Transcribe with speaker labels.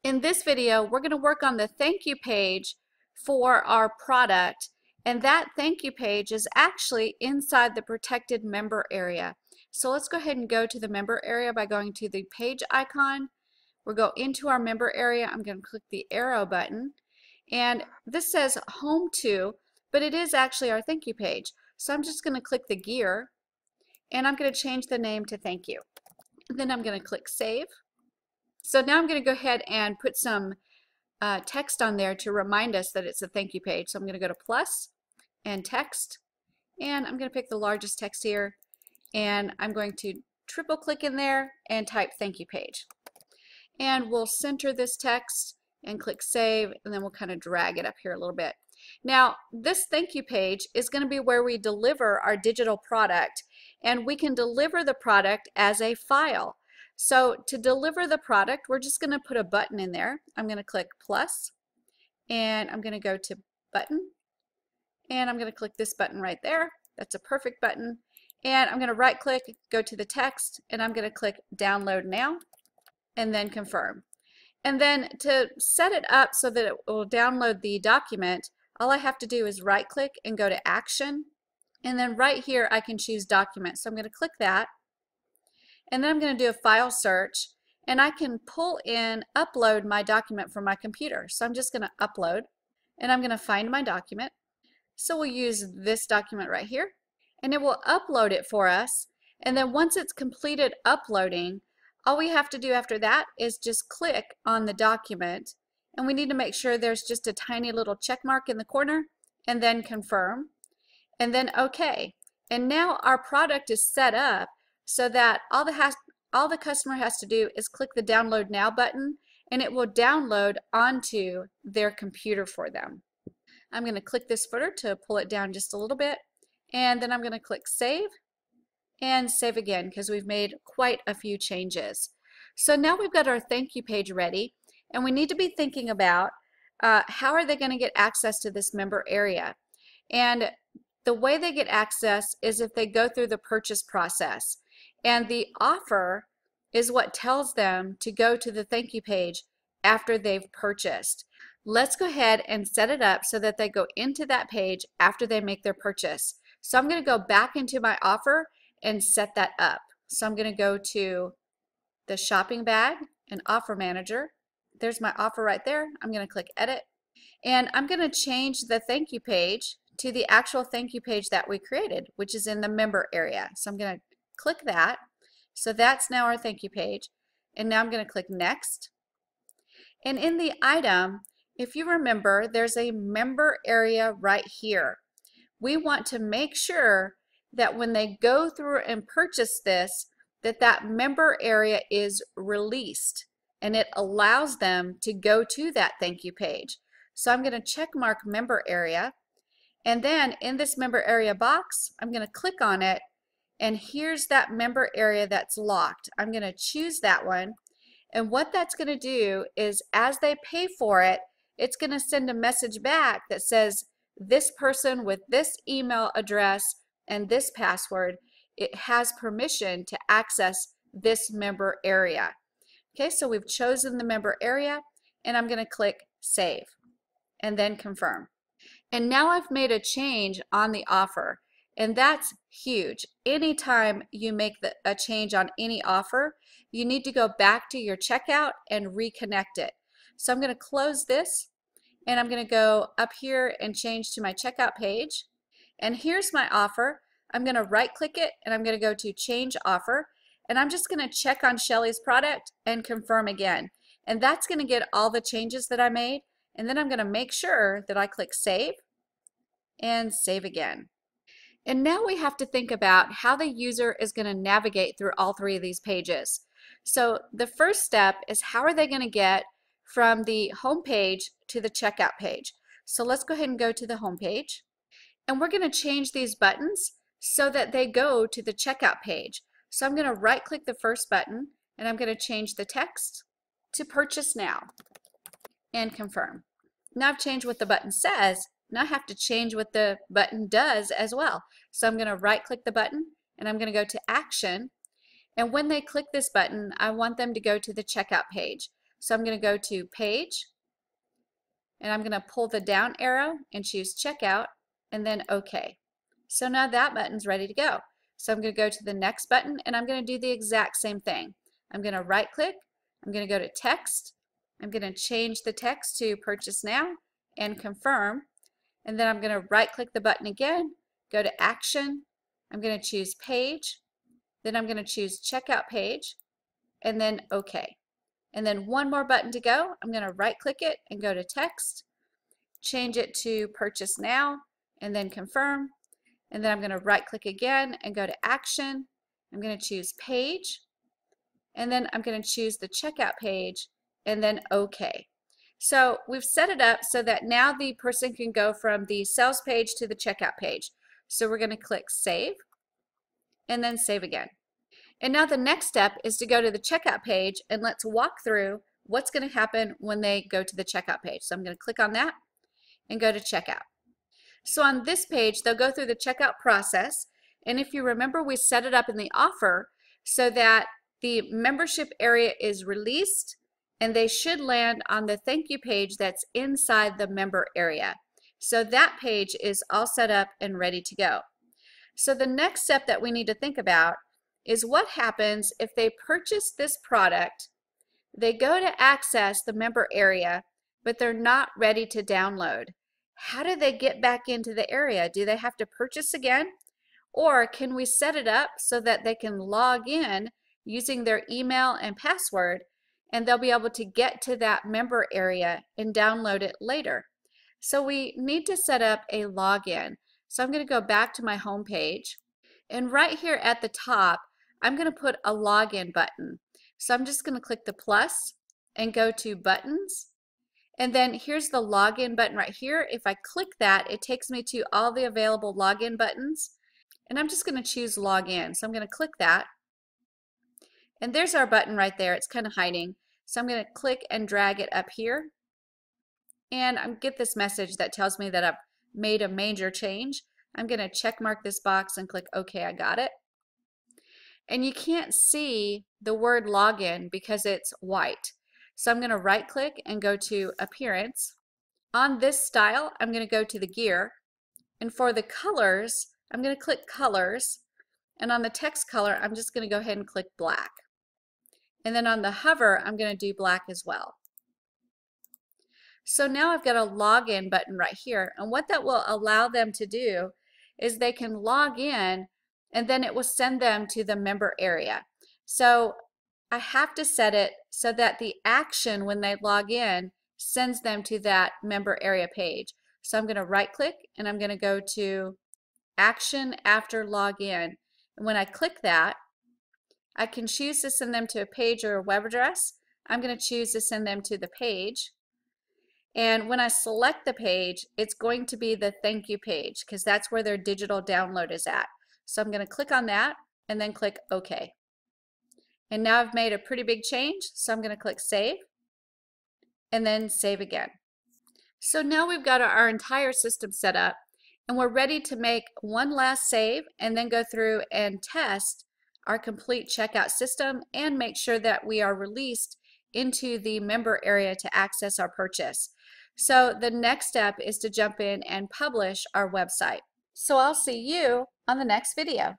Speaker 1: In this video, we're going to work on the thank you page for our product, and that thank you page is actually inside the protected member area. So let's go ahead and go to the member area by going to the page icon. We'll go into our member area. I'm going to click the arrow button, and this says home to, but it is actually our thank you page. So I'm just going to click the gear, and I'm going to change the name to thank you. And then I'm going to click save. So now I'm going to go ahead and put some text on there to remind us that it's a thank you page. So I'm going to go to plus and text, and I'm going to pick the largest text here, and I'm going to triple click in there and type thank you page. And we'll center this text and click save, and then we'll kind of drag it up here a little bit. Now this thank you page is going to be where we deliver our digital product, and we can deliver the product as a file. So to deliver the product, we're just going to put a button in there. I'm going to click plus, and I'm going to go to button, and I'm going to click this button right there. That's a perfect button. And I'm going to right click, go to the text, and I'm going to click download now, and then confirm. And then to set it up so that it will download the document, all I have to do is right click and go to action, and then right here I can choose document. So I'm going to click that, and then I'm going to do a file search, and I can pull in, upload my document from my computer. So I'm just going to upload, and I'm going to find my document. So we'll use this document right here, and it will upload it for us. And then once it's completed uploading, all we have to do after that is just click on the document, and we need to make sure there's just a tiny little check mark in the corner, and then confirm, and then OK. And now our product is set up so that all the customer has to do is click the download now button, and it will download onto their computer for them. I'm going to click this footer to pull it down just a little bit, and then I'm going to click save and save again because we've made quite a few changes. So now we've got our thank you page ready, and we need to be thinking about how are they going to get access to this member area. And the way they get access is if they go through the purchase process. And the offer is what tells them to go to the thank you page after they've purchased. Let's go ahead and set it up so that they go into that page after they make their purchase. So I'm going to go back into my offer and set that up. So I'm going to go to the shopping bag and offer manager. There's my offer right there. I'm going to click edit, and I'm going to change the thank you page to the actual thank you page that we created, which is in the member area. So I'm going to click that. So that's now our thank you page, and now I'm going to click next. And in the item, if you remember, there's a member area right here. We want to make sure that when they go through and purchase this, that member area is released, and it allows them to go to that thank you page. So I'm going to check mark member area, and then in this member area box, I'm going to click on it, and here's that member area that's locked. I'm going to choose that one, and what that's going to do is as they pay for it, it's going to send a message back that says this person with this email address and this password, it has permission to access this member area. Okay, so we've chosen the member area, and I'm going to click save and then confirm. And now I've made a change on the offer, and that's huge. Anytime you make a change on any offer, you need to go back to your checkout and reconnect it. So I'm going to close this, and I'm going to go up here and change to my checkout page. And here's my offer. I'm going to right click it, and I'm going to go to change offer, and I'm just going to check on Shelly's product and confirm again. And that's going to get all the changes that I made, and then I'm going to make sure that I click save and save again. And now we have to think about how the user is going to navigate through all three of these pages. So the first step is how are they going to get from the home page to the checkout page. So let's go ahead and go to the home page, and we're going to change these buttons so that they go to the checkout page. So I'm going to right click the first button, and I'm going to change the text to purchase now and confirm. Now I've changed what the button says. Now I have to change what the button does as well. So I'm going to right click the button, and I'm going to go to action, and when they click this button, I want them to go to the checkout page. So I'm going to go to Page, and I'm going to pull the down arrow and choose Checkout, and then OK. So now that button's ready to go. So I'm going to go to the next button, and I'm going to do the exact same thing. I'm going to right click, I'm going to go to Text, I'm going to change the text to Purchase Now and Confirm, and then I'm going to right click the button again, go to Action, I'm going to choose Page, then I'm going to choose Checkout Page, and then OK. And then one more button to go. I'm going to right click it and go to Text, change it to Purchase Now, and then Confirm. And then I'm going to right click again and go to Action. I'm going to choose Page, and then I'm going to choose the Checkout Page, and then OK. So we've set it up so that now the person can go from the sales page to the checkout page. So we're going to click Save, and then Save again. And now the next step is to go to the checkout page, and let's walk through what's going to happen when they go to the checkout page. So I'm going to click on that and go to Checkout. So on this page, they'll go through the checkout process, and if you remember, we set it up in the offer so that the membership area is released, and they should land on the thank you page that's inside the member area. So that page is all set up and ready to go. So the next step that we need to think about is what happens if they purchase this product, they go to access the member area, but they're not ready to download. How do they get back into the area? Do they have to purchase again? Or can we set it up so that they can log in using their email and password, and they'll be able to get to that member area and download it later? So we need to set up a login. So I'm going to go back to my home page, and right here at the top, I'm going to put a login button. So I'm just going to click the plus and go to Buttons. And then here's the login button right here. If I click that, it takes me to all the available login buttons. And I'm just going to choose Login. So I'm going to click that. And there's our button right there. It's kind of hiding. So I'm going to click and drag it up here. And I get this message that tells me that I've made a major change. I'm going to check mark this box and click OK, I got it. And you can't see the word login because it's white. So I'm going to right click and go to Appearance. On this style, I'm going to go to the gear. And for the colors, I'm going to click Colors. And on the text color, I'm just going to go ahead and click black. And then on the hover, I'm going to do black as well. So now I've got a login button right here. And what that will allow them to do is they can log in, and then it will send them to the member area. So I have to set it so that the action when they log in sends them to that member area page. So I'm going to right click and I'm going to go to Action After Login. And when I click that, I can choose to send them to a page or a web address. I'm going to choose to send them to the page. And when I select the page, it's going to be the thank you page because that's where their digital download is at. So I'm going to click on that and then click OK. And now I've made a pretty big change, so I'm going to click Save and then Save again. So now we've got our entire system set up, and we're ready to make one last save and then go through and test our complete checkout system and make sure that we are released into the member area to access our purchase. So the next step is to jump in and publish our website. So I'll see you on the next video.